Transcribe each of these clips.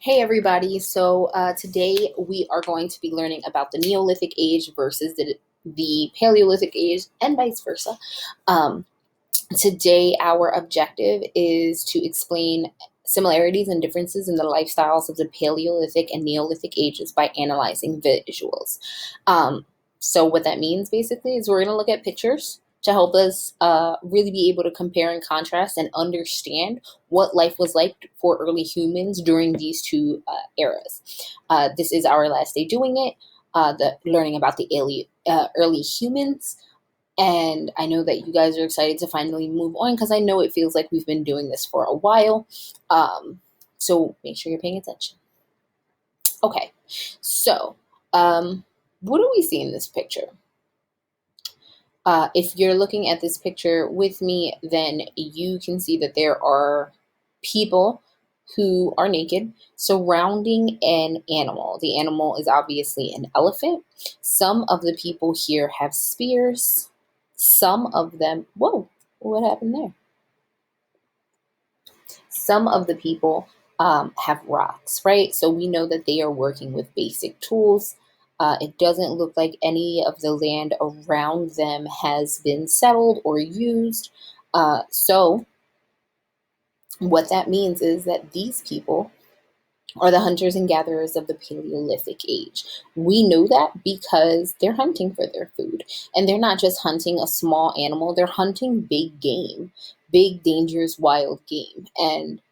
Hey everybody, so today we are going to be learning about the Neolithic age versus the Paleolithic age and vice versa. Um, Today our objective is to explain similarities and differences in the lifestyles of the Paleolithic and Neolithic ages by analyzing visuals. Um, so what that means basically is we're going to look at pictures to help us really be able to compare and contrast and understand what life was like for early humans during these two eras. This is our last day doing it, the learning about the early humans. And I know that you guys are excited to finally move on because I know it feels like we've been doing this for a while. So make sure you're paying attention. Okay, so what do we see in this picture? If you're looking at this picture with me, then you can see that there are people who are naked surrounding an animal. The animal is obviously an elephant. Some of the people here have spears. Some of them, whoa, what happened there? Some of the people have rocks, right? So we know that they are working with basic tools. It doesn't look like any of the land around them has been settled or used. So what that means is that these people are the hunters and gatherers of the Paleolithic age. We know that because they're hunting for their food. And they're not just hunting a small animal, they're hunting big game, big, dangerous, wild game. And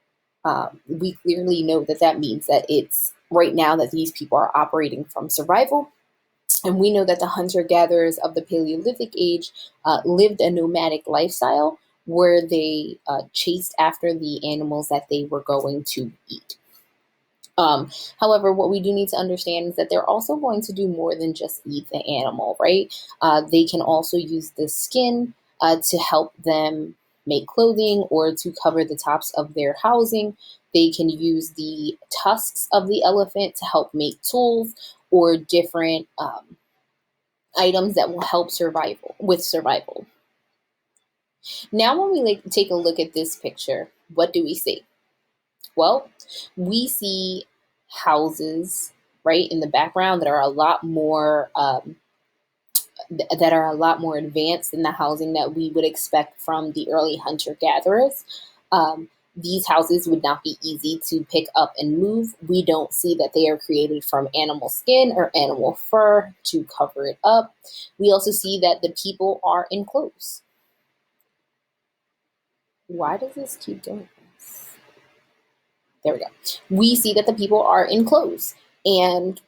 we clearly know that that means that it's right now that these people are operating from survival. And we know that the hunter gatherers of the Paleolithic age lived a nomadic lifestyle where they chased after the animals that they were going to eat. Um, However, what we do need to understand is that they're also going to do more than just eat the animal, right? They can also use the skin to help them make clothing or to cover the tops of their housing. They can use the tusks of the elephant to help make tools or different items that will help survival. Now, when we take a look at this picture, what do we see? Well, we see houses right in the background that are a lot more that are a lot more advanced than the housing that we would expect from the early hunter gatherers. These houses would not be easy to pick up and move. We don't see that they are created from animal skin or animal fur to cover it up. We also see that the people are in clothes. Why does this keep doing this? There we go. We see that the people are in clothes. And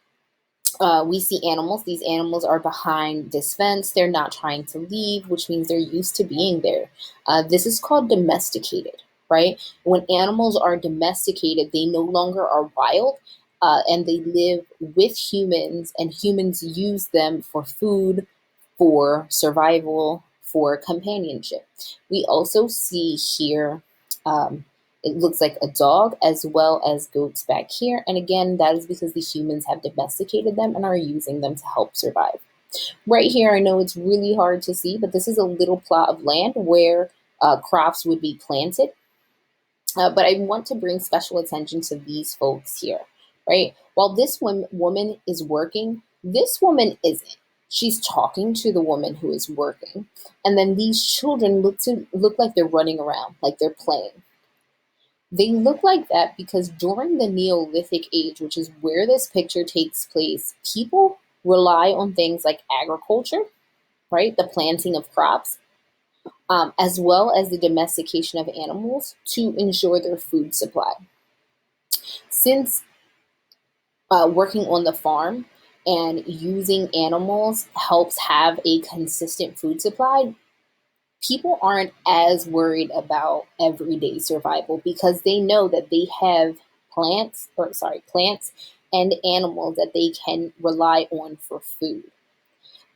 we see animals. These animals are behind this fence. They're not trying to leave, which means they're used to being there. This is called domesticated, right? When animals are domesticated, they no longer are wild and they live with humans, and humans use them for food, for survival, for companionship. We also see here um, it looks like a dog as well as goats back here. And again, that is because the humans have domesticated them and are using them to help survive. Right here, I know it's really hard to see, but this is a little plot of land where crops would be planted. But I want to bring special attention to these folks here, right? While this woman is working, this woman isn't. She's talking to the woman who is working. And then these children look like they're running around, like they're playing. They look like that because during the Neolithic age, which is where this picture takes place, people rely on things like agriculture, right? The planting of crops, as well as the domestication of animals to ensure their food supply. Since working on the farm and using animals helps have a consistent food supply, people aren't as worried about everyday survival because they know that they have plants and animals that they can rely on for food.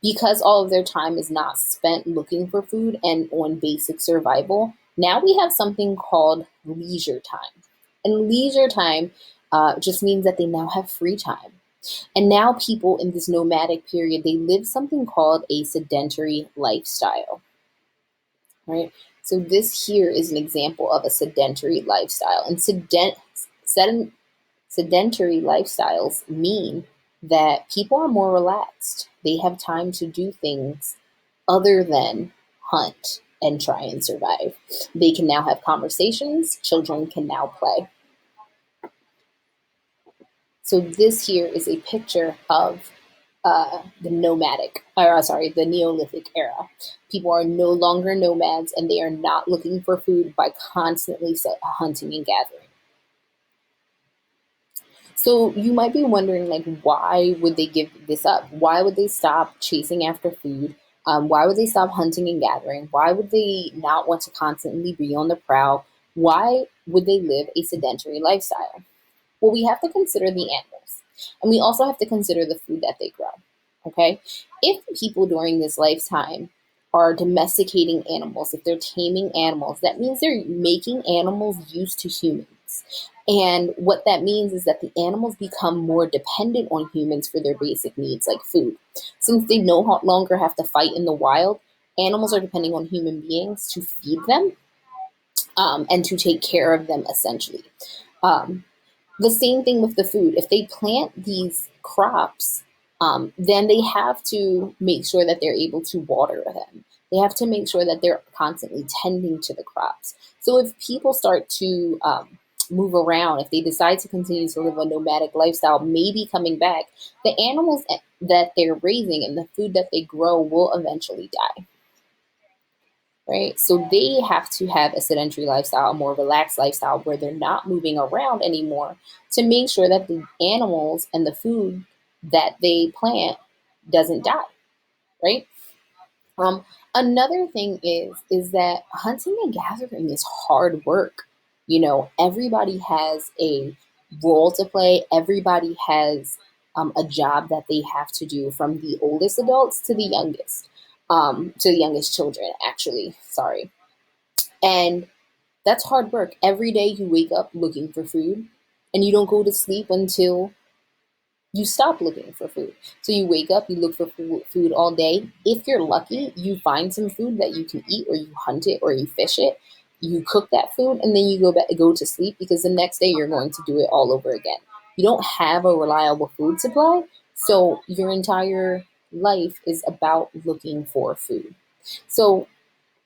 Because all of their time is not spent looking for food and on basic survival, now we have something called leisure time. And leisure time just means that they now have free time. And now people in this nomadic period, they live something called a sedentary lifestyle, right? So this here is an example of a sedentary lifestyle. And Sedentary lifestyles mean that people are more relaxed. They have time to do things other than hunt and try and survive. They can now have conversations. Children can now play. So this here is a picture of the the Neolithic era. People are no longer nomads and they are not looking for food by constantly hunting and gathering. So you might be wondering, like, why would they give this up? Why would they stop chasing after food? Why would they stop hunting and gathering? Why would they not want to constantly be on the prowl? Why would they live a sedentary lifestyle? Well, we have to consider the animals, and we also have to consider the food that they grow. Okay? If people during this lifetime are domesticating animals, if they're taming animals, that means they're making animals used to humans. And what that means is that the animals become more dependent on humans for their basic needs, like food. Since they no longer have to fight in the wild, animals are depending on human beings to feed them and to take care of them, essentially. Um, the same thing with the food. If they plant these crops, then they have to make sure that they're able to water them. They have to make sure that they're constantly tending to the crops. So if people start to move around, if they decide to continue to live a nomadic lifestyle, maybe coming back, the animals that they're raising and the food that they grow will eventually die. Right? So they have to have a sedentary lifestyle, a more relaxed lifestyle where they're not moving around anymore to make sure that the animals and the food that they plant doesn't die, right? Another thing is that hunting and gathering is hard work. You know, everybody has a role to play. Everybody has a job that they have to do, from the oldest adults to the youngest children, actually. Sorry. And that's hard work. Every day you wake up looking for food and you don't go to sleep until you stop looking for food. So you wake up, you look for food all day. If you're lucky, you find some food that you can eat, or you hunt it, or you fish it. You cook that food and then you go to sleep, because the next day you're going to do it all over again. You don't have a reliable food supply, so your entire life is about looking for food. So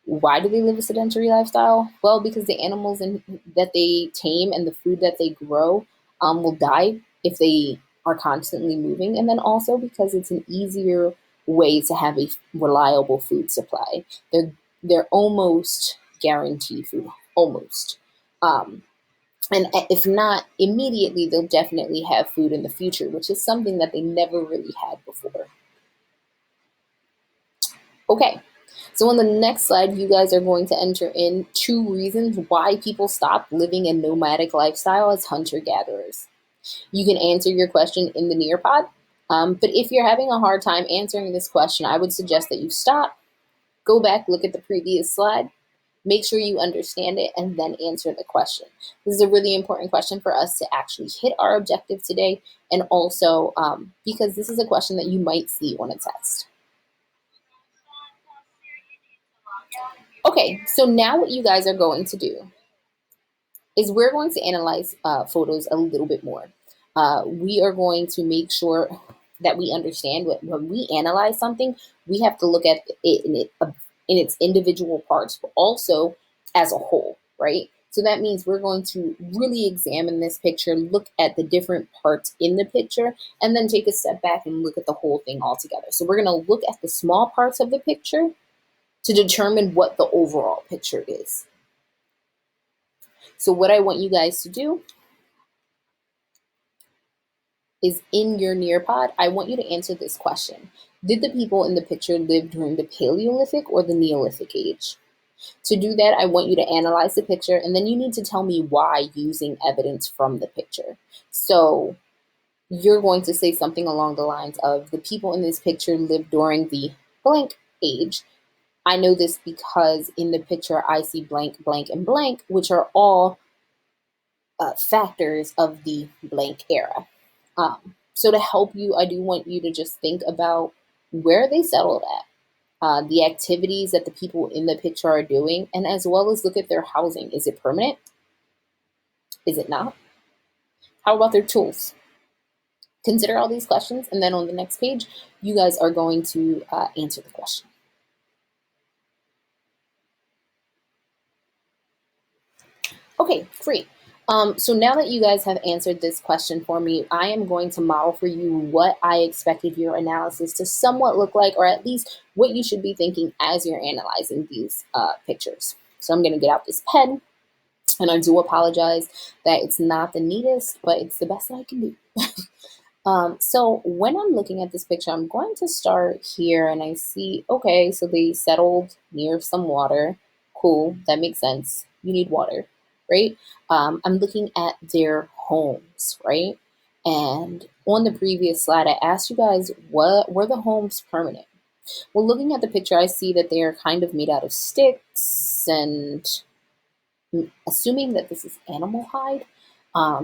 why do they live a sedentary lifestyle? Well, because the animals that they tame and the food that they grow will die if they are constantly moving. And then also because it's an easier way to have a reliable food supply. They're almost guaranteed food, almost. Um, and if not immediately, they'll definitely have food in the future, which is something that they never really had before. Okay, so on the next slide, you guys are going to enter in 2 reasons why people stop living a nomadic lifestyle as hunter-gatherers. You can answer your question in the Nearpod, but if you're having a hard time answering this question, I would suggest that you stop, go back, look at the previous slide, make sure you understand it, and then answer the question. This is a really important question for us to actually hit our objective today, and also because this is a question that you might see on a test. Okay, so now what you guys are going to do is we're going to analyze photos a little bit more. We are going to make sure that we understand when we analyze something, we have to look at it in its individual parts, but also as a whole, right? So that means we're going to really examine this picture, look at the different parts in the picture, and then take a step back and look at the whole thing all together. So we're going to look at the small parts of the picture to determine what the overall picture is. So what I want you guys to do is, in your Nearpod, I want you to answer this question. Did the people in the picture live during the Paleolithic or the Neolithic age? To do that, I want you to analyze the picture, and then you need to tell me why using evidence from the picture. So you're going to say something along the lines of, the people in this picture lived during the blank age. I know this because in the picture I see blank, blank, and blank, which are all factors of the blank era. So to help you, I do want you to just think about where they settled at, the activities that the people in the picture are doing, and as well as look at their housing. Is it permanent? Is it not? How about their tools? Consider all these questions, and then on the next page, you guys are going to answer the question. Okay, great. So now that you guys have answered this question for me, I am going to model for you what I expected your analysis to somewhat look like, or at least what you should be thinking as you're analyzing these pictures. So I'm going to get out this pen, and I do apologize that it's not the neatest, but it's the best that I can do. So when I'm looking at this picture, I'm going to start here, and I see, okay, so they settled near some water. Cool, that makes sense. You need water, right? I'm looking at their homes, right? And on the previous slide, I asked you guys, what were the homes permanent? Well, looking at the picture, I see that they are kind of made out of sticks, and assuming that this is animal hide.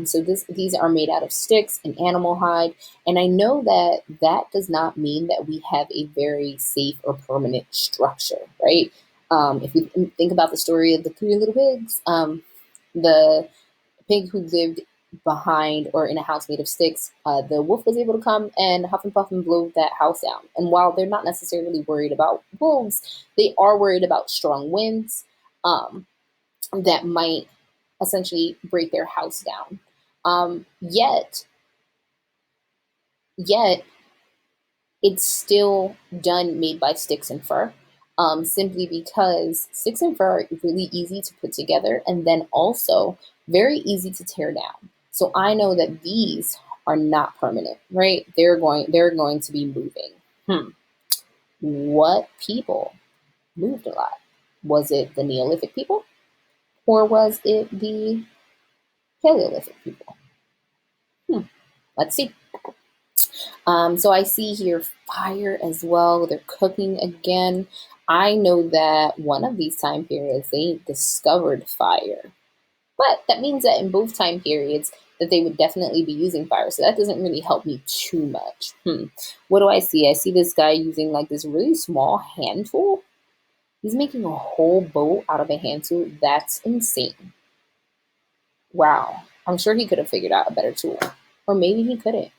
So these are made out of sticks and animal hide. And I know that that does not mean that we have a very safe or permanent structure, right? If you think about the story of the three little pigs, the pig who lived behind or in a house made of sticks, the wolf was able to come and huff and puff and blow that house down. And while they're not necessarily worried about wolves, they are worried about strong winds. That might essentially break their house down. Yet it's still done made by sticks and fur, simply because sticks and fur are really easy to put together and then also very easy to tear down. So I know that these are not permanent, right? They're going to be moving. What people moved a lot? Was it the Neolithic people, or was it the Paleolithic people? Let's see. So I see here fire as well. They're cooking again. I know that one of these time periods they discovered fire, but that means that in both time periods that they would definitely be using fire. So that doesn't really help me too much. What do I see? I see this guy using like this really small hand tool. He's making a whole boat out of a hand tool. That's insane. Wow. I'm sure he could have figured out a better tool. Or maybe he couldn't.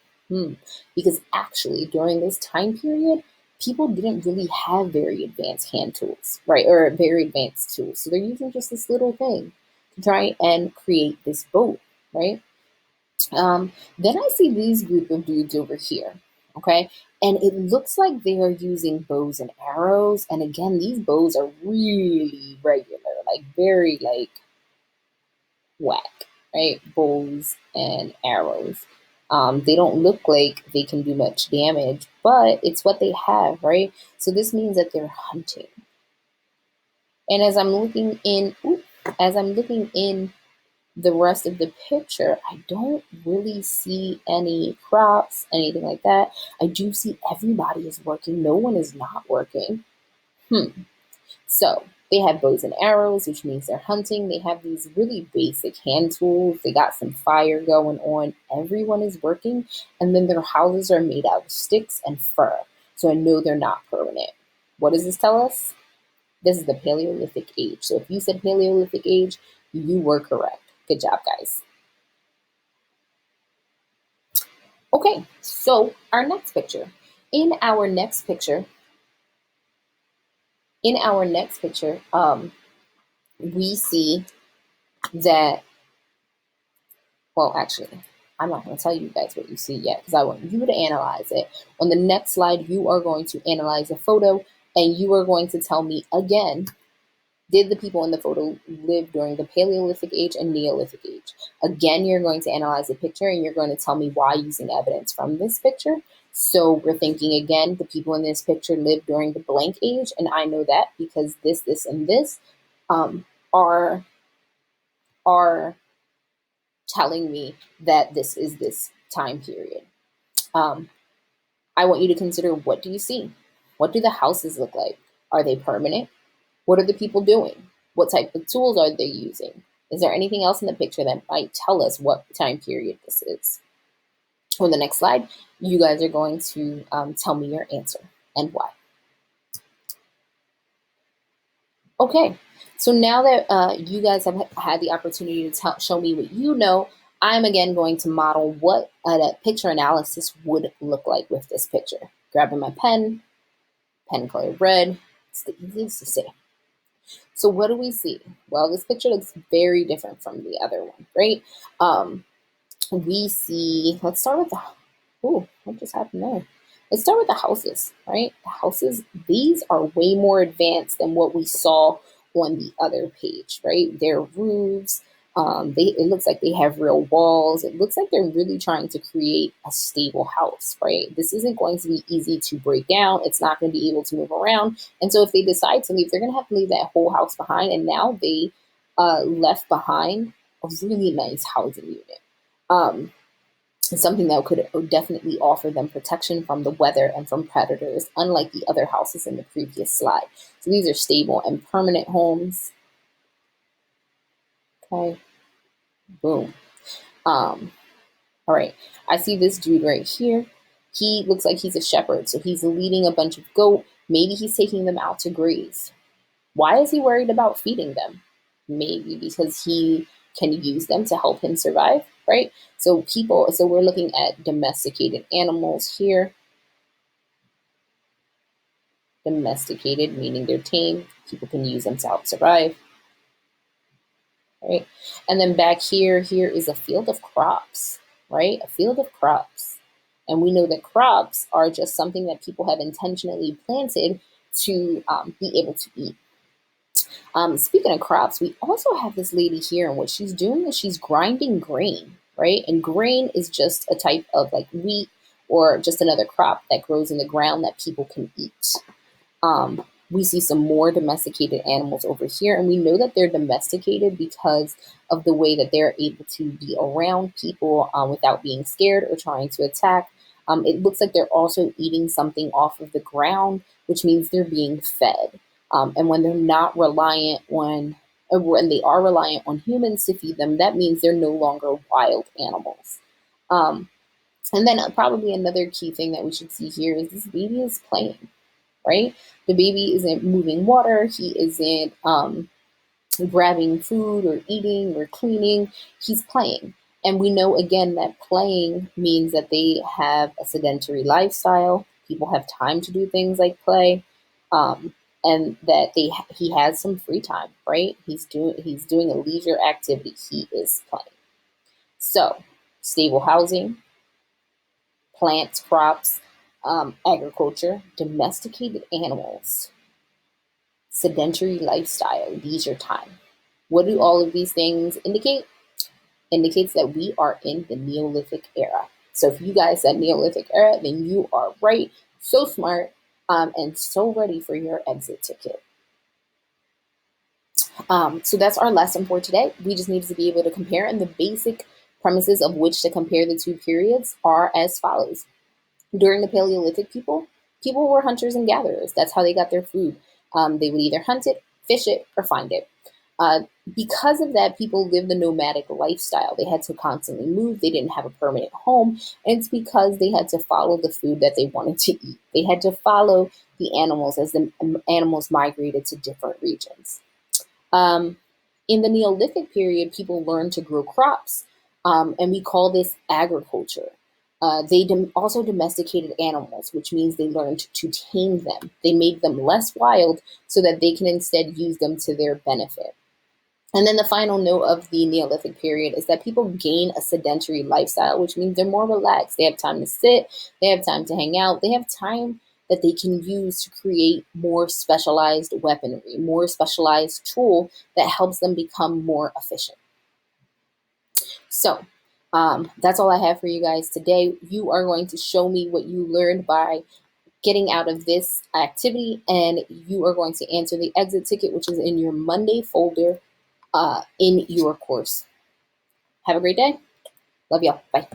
Because actually, during this time period, people didn't really have very advanced hand tools, right? Or very advanced tools. So they're using just this little thing to try and create this boat, right? Then I see these group of dudes over here, okay? And it looks like they are using bows and arrows. And again, these bows are really regular, like very like whack, right? Bows and arrows. They don't look like they can do much damage, but it's what they have, right? So this means that they're hunting. And as I'm looking in the rest of the picture, I don't really see any crops, anything like that. I do see everybody is working. No one is not working. So they have bows and arrows, which means they're hunting. They have these really basic hand tools. They got some fire going on. Everyone is working. And then their houses are made out of sticks and fur. So I know they're not permanent. What does this tell us? This is the Paleolithic age. So if you said Paleolithic age, you were correct. Good job, guys. Okay, so our next picture. In our next picture, we see that, well, actually, I'm not going to tell you guys what you see yet because I want you to analyze it. On the next slide, you are going to analyze a photo and you are going to tell me again, did the people in the photo live during the Paleolithic age and Neolithic age? Again, you're going to analyze the picture and you're going to tell me why using evidence from this picture. So we're thinking again, the people in this picture lived during the blank age, and I know that because this, and this are telling me that this is this time period. I want you to consider, what do you see? What do the houses look like? Are they permanent? What are the people doing? What type of tools are they using? Is there anything else in the picture that might tell us what time period this is? On the next slide, you guys are going to tell me your answer and why. Okay, so now that you guys have had the opportunity to show me what you know, I'm again going to model what a picture analysis would look like with this picture. Grabbing my pen color red, it's the easiest to say. So what do we see? Well, this picture looks very different from the other one, right? We see, let's start with the, what just happened there? Let's start with the houses, right? The houses, these are way more advanced than what we saw on the other page, right? Their roofs, it looks like they have real walls. It looks like they're really trying to create a stable house, right? This isn't going to be easy to break down. It's not going to be able to move around. And so if they decide to leave, they're going to have to leave that whole house behind. And now they left behind a really nice housing unit. Something that could definitely offer them protection from the weather and from predators, unlike the other houses in the previous slide. So these are stable and permanent homes. Okay, boom. All right, I see this dude right here. He looks like he's a shepherd, so he's leading a bunch of goat. Maybe he's taking them out to graze. Why is he worried about feeding them? Maybe because he can use them to help him survive, right? So we're looking at domesticated animals here. Domesticated, meaning they're tame. People can use them to help survive, right? And then back here is a field of crops, right? A field of crops. And we know that crops are just something that people have intentionally planted to be able to eat. Speaking of crops, we also have this lady here, and what she's doing is she's grinding grain, right? And grain is just a type of like wheat or just another crop that grows in the ground that people can eat. We see some more domesticated animals over here, and we know that they're domesticated because of the way that they're able to be around people without being scared or trying to attack. It looks like they're also eating something off of the ground, which means they're being fed. And when they're not reliant on, when they are reliant on humans to feed them, that means they're no longer wild animals. And then probably another key thing that we should see here is this baby is playing, right? The baby isn't moving water. He isn't grabbing food or eating or cleaning. He's playing. And we know again that playing means that they have a sedentary lifestyle. People have time to do things like play. And that he has some free time, right? He's doing a leisure activity. He is playing. So, stable housing, plants, crops, agriculture, domesticated animals, sedentary lifestyle, leisure time. What do all of these things indicate? Indicates that we are in the Neolithic era. So if you guys said Neolithic era, then you are right, so smart, and so ready for your exit ticket. So that's our lesson for today. We just need to be able to compare, and the basic premises of which to compare the two periods are as follows. During the Paleolithic people were hunters and gatherers. That's how they got their food. They would either hunt it, fish it, or find it. Because of that, people lived a nomadic lifestyle. They had to constantly move. They didn't have a permanent home. And it's because they had to follow the food that they wanted to eat. They had to follow the animals as the animals migrated to different regions. In the Neolithic period, people learned to grow crops, and we call this agriculture. They also domesticated animals, which means they learned to tame them. They made them less wild so that they can instead use them to their benefit. And then the final note of the Neolithic period is that people gain a sedentary lifestyle, which means they're more relaxed. They have time to sit, they have time to hang out, they have time that they can use to create more specialized weaponry, more specialized tool that helps them become more efficient. So that's all I have for you guys today. You are going to show me what you learned by getting out of this activity, and you are going to answer the exit ticket, which is in your Monday folder in your course. Have a great day. Love y'all. Bye.